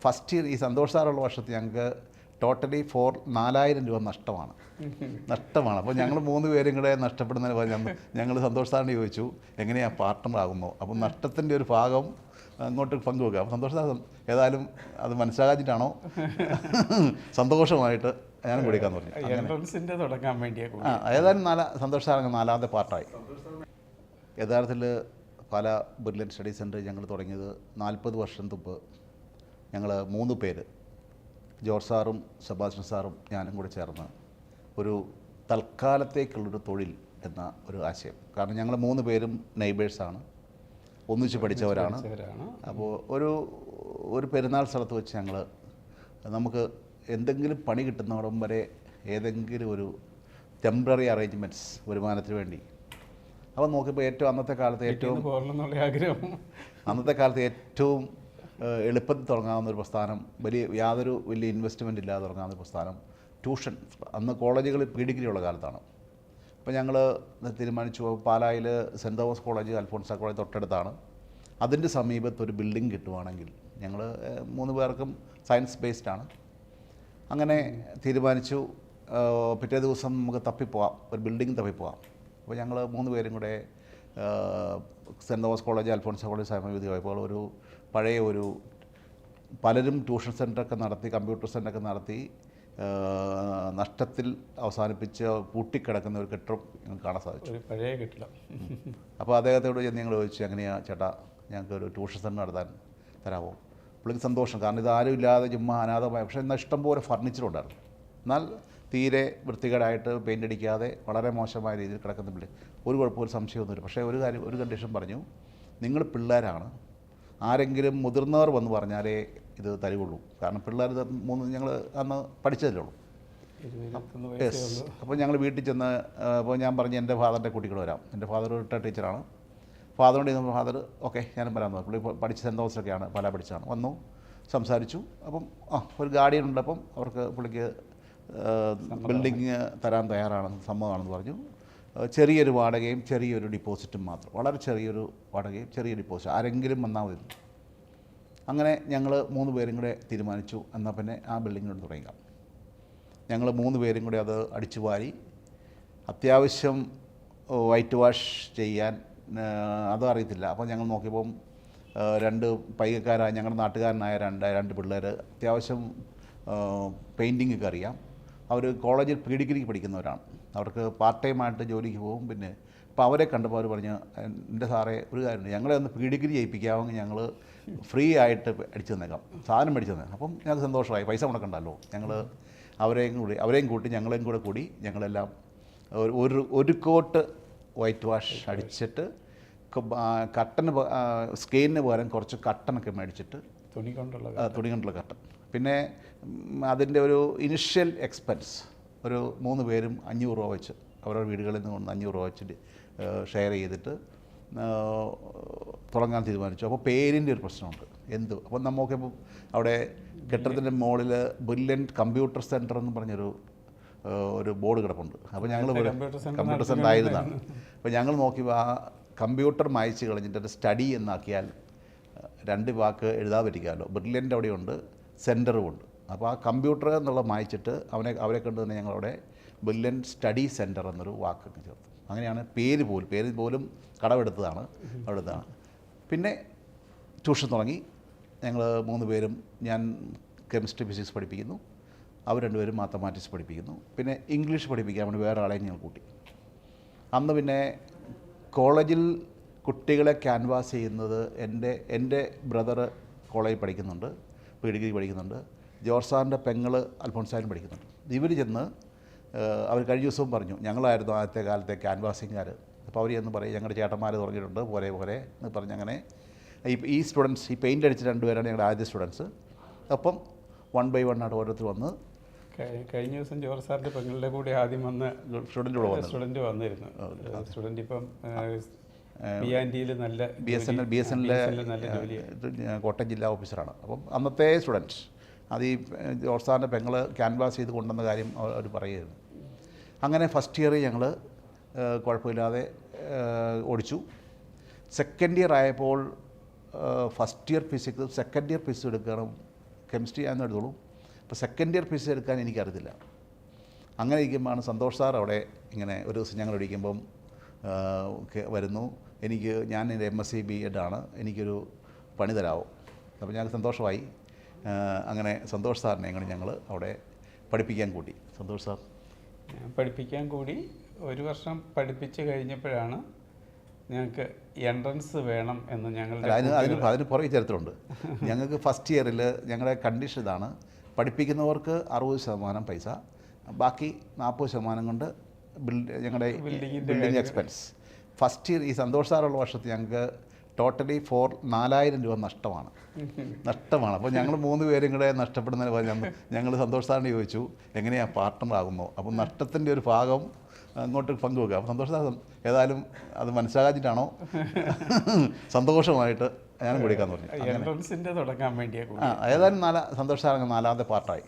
First year ഈ സന്തോഷ് സാറുള്ള വർഷത്തിൽ ഞങ്ങൾക്ക് ടോട്ടലി 4,000 രൂപ നഷ്ടമാണ്. അപ്പോൾ ഞങ്ങൾ 3 പേരും കൂടെ നഷ്ടപ്പെടുന്നതിന് ഞങ്ങൾ സന്തോഷ് സാറിന് ചോദിച്ചു എങ്ങനെയാണ് പാർട്ട്ണർ ആകുമോ. അപ്പം നഷ്ടത്തിൻ്റെ ഒരു ഭാഗം അങ്ങോട്ട് പങ്കുവെക്കുക. അപ്പോൾ സന്തോഷ് സാർ ഏതായാലും അത് മനസ്സിലാക്കിയിട്ടാണോ സന്തോഷമായിട്ട് ഞാനും കൊടുക്കാമെന്ന് പറഞ്ഞു. തുടങ്ങാൻ വേണ്ടിയാണ് ഏതായാലും സന്തോഷ് സാർ 4ാമത്തെ പാർട്ടായി. യഥാർത്ഥത്തിൽ പല ബ്രില്യൻ്റ് സ്റ്റഡി സെൻറ്റർ ഞങ്ങൾ തുടങ്ങിയത് 40 വർഷം മുമ്പ്. ഞങ്ങൾ 3 പേര്, ജോർജ് സാറും സെബാസ്റ്റ്യൻ സാറും ഞാനും കൂടെ ചേർന്ന് ഒരു തൽക്കാലത്തേക്കുള്ളൊരു തൊഴിൽ എന്ന ഒരു ആശയം. കാരണം ഞങ്ങൾ 3 പേരും നെയ്ബേഴ്സാണ്, ഒന്നിച്ച് പഠിച്ചവരാണ്. അപ്പോൾ ഒരു പെരുന്നാൾ സ്ഥലത്ത് വെച്ച് ഞങ്ങൾ നമുക്ക് എന്തെങ്കിലും പണി കിട്ടുന്നവിടം വരെ ഏതെങ്കിലും ഒരു ടെമ്പററി അറേഞ്ച്മെൻറ്റ്സ് വരുമാനത്തിന് വേണ്ടി. അപ്പോൾ നോക്കിയപ്പോൾ അന്നത്തെ കാലത്ത് ഏറ്റവും എളുപ്പത്തിൽ തുടങ്ങാവുന്ന ഒരു പ്രസ്ഥാനം, യാതൊരു വലിയ ഇൻവെസ്റ്റ്മെൻ്റ് ഇല്ലാതെ തുടങ്ങാവുന്ന ഒരു പ്രസ്ഥാനം ട്യൂഷൻ. അന്ന് കോളേജുകളിൽ പ്രീ ഡിഗ്രി ഉള്ള കാലത്താണ്. അപ്പോൾ ഞങ്ങൾ തീരുമാനിച്ചു പാലായിൽ saint Thomas college, Alphonsa college തൊട്ടടുത്താണ്. അതിൻ്റെ സമീപത്ത് ഒരു ബിൽഡിംഗ് കിട്ടുവാണെങ്കിൽ ഞങ്ങൾ 3 പേർക്കും സയൻസ് ബേസ്ഡാണ്. അങ്ങനെ തീരുമാനിച്ചു. പിറ്റേ ദിവസം നമുക്ക് തപ്പിപ്പോവാം, ഒരു ബിൽഡിംഗ് തപ്പിപ്പോവാം. അപ്പോൾ ഞങ്ങൾ 3 പേരും കൂടെ saint Thomas college, Alphonsa college സമീപത്ത് പോയപ്പോൾ പഴയ പലരും ട്യൂഷൻ സെൻ്ററൊക്കെ നടത്തി, കമ്പ്യൂട്ടർ സെൻ്ററൊക്കെ നടത്തി നഷ്ടത്തിൽ അവസാനിപ്പിച്ച് പൂട്ടിക്കിടക്കുന്ന ഒരു കെട്ടിടം ഞങ്ങൾക്ക് കാണാൻ സാധിച്ചു, പഴയ കെട്ടിടം. അപ്പോൾ അദ്ദേഹത്തോട് ഞങ്ങൾ ചോദിച്ചു എങ്ങനെയാണ് ചേട്ടാ ഞങ്ങൾക്കൊരു ട്യൂഷൻ സെൻ്റർ നടത്താൻ തരാമോ. പുള്ളിക്ക് സന്തോഷം, കാരണം ഇതാരും ഇല്ലാതെ ചുമ്മാ അനാഥമായ, പക്ഷേ എന്നാൽ ഇഷ്ടംപോലെ ഫർണിച്ചറുണ്ടായിരുന്നു. എന്നാൽ തീരെ വൃത്തികേടായിട്ട് പെയിൻ്റ് അടിക്കാതെ വളരെ മോശമായ രീതിയിൽ കിടക്കുന്ന ബിൽഡിംഗ്. ഒരു കുഴപ്പമൊരു സംശയമൊന്നുമില്ല. പക്ഷേ ഒരു കണ്ടീഷൻ പറഞ്ഞു, നിങ്ങൾ പിള്ളേരാണ്, ആരെങ്കിലും മുതിർന്നവർ വന്ന് പറഞ്ഞാലേ ഇത് തരുള്ളൂ. കാരണം പിള്ളേർ ഞങ്ങൾ അന്ന് പഠിച്ചതല്ലേ ഉള്ളൂ. അപ്പോൾ ഞങ്ങൾ വീട്ടിൽ ചെന്ന് അപ്പോൾ ഞാൻ പറഞ്ഞു എൻ്റെ ഫാദറിൻ്റെ കൂട്ടിക്കൂടെ വരാം. എൻ്റെ ഫാദർ റിട്ടയർഡ് ടീച്ചറാണ്. ഫാദറിനോട് ചെന്നപ്പോൾ ഫാദർ ഓക്കെ ഞാനും വരാമെന്ന് പറഞ്ഞു. പുള്ളി പഠിച്ച സെൻറ്റ് തോമസിലൊക്കെയാണ്, പല പഠിച്ചതാണ്. വന്നു സംസാരിച്ചു. അപ്പം ഒരു ഗാർഡിയൻ ഉണ്ട്, അപ്പം പുള്ളിക്ക് ബിൽഡിങ് തരാൻ തയ്യാറാണെന്ന്, സമ്മതമാണെന്ന് പറഞ്ഞു. ചെറിയൊരു വാടകയും ചെറിയൊരു ഡിപ്പോസിറ്റും മാത്രം, വളരെ ചെറിയൊരു വാടകയും ചെറിയ ഡിപ്പോസിറ്റ്, ആരെങ്കിലും വന്നാൽ മതി. അങ്ങനെ ഞങ്ങൾ 3 പേരും കൂടെ തീരുമാനിച്ചു എന്നാൽ പിന്നെ ആ ബിൽഡിങ്ങിനോട് തുടങ്ങാം. ഞങ്ങൾ 3 പേരും കൂടെ അത് അടിച്ചു വാരി അത്യാവശ്യം വൈറ്റ് വാഷ് ചെയ്യാൻ അതും അറിയത്തില്ല. അപ്പോൾ ഞങ്ങൾ നോക്കിയപ്പം 2 പൈകക്കാരായ ഞങ്ങളുടെ നാട്ടുകാരനായ രണ്ട് പിള്ളേർ അത്യാവശ്യം പെയിൻറ്റിങ്ങൊക്കെ അറിയാം. അവർ കോളേജിൽ പ്രീ ഡിഗ്രിക്ക് പഠിക്കുന്നവരാണ്. അവർക്ക് പാർട്ട് ടൈമായിട്ട് ജോലിക്ക് പോകും. പിന്നെ അപ്പോൾ അവരെ കണ്ടപ്പോൾ അവർ പറഞ്ഞു എൻ്റെ സാറേ ഒരു കാര്യമുണ്ട്, ഞങ്ങളെ ഒന്ന് പ്രീ ഡിഗ്രി ചെയ്യിപ്പിക്കാമെങ്കിൽ ഞങ്ങൾ ഫ്രീ ആയിട്ട് അടിച്ചു തന്നേക്കാം, സാധനം മേടിച്ചു തന്നേക്കാം. അപ്പം ഞങ്ങൾക്ക് സന്തോഷമായി, പൈസ മുടക്കണ്ടല്ലോ. ഞങ്ങൾ അവരെയും കൂട്ടി ഞങ്ങളെയും കൂടെ കൂടി ഞങ്ങളെല്ലാം ഒരു കോട്ട് വൈറ്റ് വാഷ് അടിച്ചിട്ട് കട്ടന് സ്കെയിലിന് പകരം കുറച്ച് കട്ടനൊക്കെ മേടിച്ചിട്ട് തുണി കൊണ്ടുള്ള കട്ടൻ. പിന്നെ അതിൻ്റെ ഒരു ഇനിഷ്യൽ എക്സ്പെൻസ് ഒരു 3 പേരും 500 രൂപ വെച്ച് അവരുടെ വീടുകളിൽ നിന്ന് കൊണ്ട് 500 രൂപ വെച്ചിട്ട് ഷെയർ ചെയ്തിട്ട് തുടങ്ങാൻ തീരുമാനിച്ചു. അപ്പോൾ പേരിൻ്റെ ഒരു പ്രശ്നമുണ്ട്. അപ്പോൾ നമുക്കിപ്പോൾ അവിടെ കെട്ടിടത്തിൻ്റെ മുകളിൽ ബ്രില്യൻ്റ് കമ്പ്യൂട്ടർ സെൻറ്റർ എന്ന് പറഞ്ഞൊരു ബോർഡ് കിടപ്പുണ്ട്. അപ്പോൾ ഞങ്ങൾ കമ്പ്യൂട്ടർ സെൻറ്റർ ആയിരുന്നതാണ്. അപ്പോൾ ഞങ്ങൾ നോക്കിയപ്പോൾ ആ കമ്പ്യൂട്ടർ മായ്ച്ച് കളഞ്ഞിട്ട് ഒരു സ്റ്റഡി എന്നാക്കിയാൽ 2 വാക്ക് എഴുതാതെ പറ്റിക്കാമല്ലോ. ബ്രില്യൻ്റ് അവിടെയുണ്ട്, സെൻറ്ററും ഉണ്ട്. അപ്പോൾ ആ കമ്പ്യൂട്ടർ എന്നുള്ള മായ്ച്ചിട്ട് അവരെ കണ്ടു തന്നെ ഞങ്ങളവിടെ ബ്രില്യൻ്റ് സ്റ്റഡി സെൻറ്റർ എന്നൊരു വാക്കൊക്കെ ചേർത്തു. അങ്ങനെയാണ് പേര് പോലും കടമെടുത്തതാണ്, അവിടുത്താണ്. പിന്നെ ട്യൂഷൻ തുടങ്ങി. ഞങ്ങൾ 3 പേരും, ഞാൻ കെമിസ്ട്രി ഫിസിക്സ് പഠിപ്പിക്കുന്നു, അവർ 2 പേരും മാത്തമാറ്റിക്സ് പഠിപ്പിക്കുന്നു. പിന്നെ ഇംഗ്ലീഷ് പഠിപ്പിക്കാൻ വേണ്ടി വേറെ ആളെയും ഞങ്ങൾ കൂട്ടി. അന്ന് പിന്നെ കോളേജിൽ കുട്ടികളെ ക്യാൻവാസ് ചെയ്യുന്നത് എൻ്റെ ബ്രദർ കോളേജിൽ പഠിക്കുന്നുണ്ട്, പ്രീ ഡിഗ്രി പഠിക്കുന്നുണ്ട്. ജോർജ് സാറിൻ്റെ പെങ്ങൾ അൽഫോൺസായും പഠിക്കുന്നുണ്ട്. ഇവർ ചെന്ന് അവർ കഴിഞ്ഞ ദിവസവും പറഞ്ഞു ഞങ്ങളായിരുന്നു ആദ്യത്തെ കാലത്തെ ക്യാൻവാസിങ്ങുകാർ. അപ്പോൾ അവർ ചെന്ന് പറയും ഞങ്ങളുടെ ചേട്ടന്മാർ തുടങ്ങിയിട്ടുണ്ട് പോലെ എന്ന് പറഞ്ഞ് അങ്ങനെ ഈ സ്റ്റുഡൻസ്, ഈ പെയിൻ്റ് അടിച്ച 2 പേരാണ് ഞങ്ങളുടെ ആദ്യത്തെ സ്റ്റുഡൻസ്. അപ്പം 1 by 1 ആയിട്ട് ഓരോരുത്തർ വന്ന് കഴിഞ്ഞ ദിവസം ജോർജ് സാറിൻ്റെ പെങ്ങളുടെ കൂടെ ആദ്യം വന്ന സ്റ്റുഡൻറ്റ് വന്നിരുന്നു. സ്റ്റുഡൻറ്റ് ഇപ്പം കോട്ടയം ജില്ലാ ഓഫീസറാണ്. അപ്പം അന്നത്തെ സ്റ്റുഡൻറ്റ് അത് ഈ ജോർജ് സാറിൻ്റെ പെങ്ങൾ ക്യാൻവാസ് ചെയ്ത് കൊണ്ടുവന്ന കാര്യം അവർ പറയുമായിരുന്നു. അങ്ങനെ ഫസ്റ്റ് ഇയർ ഞങ്ങൾ കുഴപ്പമില്ലാതെ ഓടിച്ചു. സെക്കൻഡ് ഇയർ ആയപ്പോൾ first year physics, second year physics എടുക്കണം കെമിസ്ട്രി ആയിരുന്നു എടുത്തോളൂ. അപ്പോൾ സെക്കൻഡ് ഇയർ ഫിസിക്സ് എടുക്കാൻ എനിക്കറിയത്തില്ല. അങ്ങനെ ഇരിക്കുമ്പോഴാണ് സന്തോഷ് സാർ അവിടെ ഇങ്ങനെ ഒരു ദിവസം ഞങ്ങൾ ഇരിക്കുമ്പം വരുന്നു. ഞാൻ എൻ്റെ MSc B.Ed ആണ്, എനിക്കൊരു പണി തരാമോ? അപ്പോൾ ഞങ്ങൾക്ക് സന്തോഷമായി. അങ്ങനെ സന്തോഷ് സാറിനെ ഞങ്ങൾ അവിടെ പഠിപ്പിക്കാൻ കൂട്ടി. സന്തോഷ് സാർ പഠിപ്പിക്കാൻ കൂടി 1 വർഷം പഠിപ്പിച്ച് കഴിഞ്ഞപ്പോഴാണ് ഞങ്ങൾക്ക് എൻട്രൻസ് വേണം എന്ന് ഞങ്ങളുടെ അതിന് പുറകെ ചരിത്രമുണ്ട്. ഞങ്ങൾക്ക് ഫസ്റ്റ് ഇയറിൽ ഞങ്ങളുടെ കണ്ടീഷൻ ഇതാണ്, പഠിപ്പിക്കുന്നവർക്ക് 60% പൈസ, ബാക്കി 40% കൊണ്ട് ഞങ്ങളുടെ ബിൽഡിംഗ് എക്സ്പെൻസ്. ഫസ്റ്റ് ഇയർ ഈ സന്തോഷ് സാറുള്ള വർഷത്തിൽ ഞങ്ങൾക്ക് ടോട്ടലി 4,000 രൂപ നഷ്ടമാണ്. അപ്പോൾ ഞങ്ങൾ 3 പേരും കൂടെ നഷ്ടപ്പെടുന്നതിന് പറഞ്ഞാൽ ഞങ്ങൾ സന്തോഷ് സാറിനെ ചോദിച്ചു എങ്ങനെയാണ് പാർട്ട്ണർ ആകുമോ, അപ്പം നഷ്ടത്തിൻ്റെ ഒരു ഭാഗം അങ്ങോട്ട് പങ്കുവെക്കുക. അപ്പോൾ സന്തോഷ് സാർ ഏതായാലും അത് മനസ്സിലാക്കിയിട്ടാണോ സന്തോഷമായിട്ട് ഞാനും കൊടുക്കാമെന്ന് പറഞ്ഞു. എൻട്രൻസിൻ്റെ തുടങ്ങാൻ വേണ്ടിയാണ്. ഏതായാലും സന്തോഷ് സാർ 4ാമത്തെ പാർട്ടായി.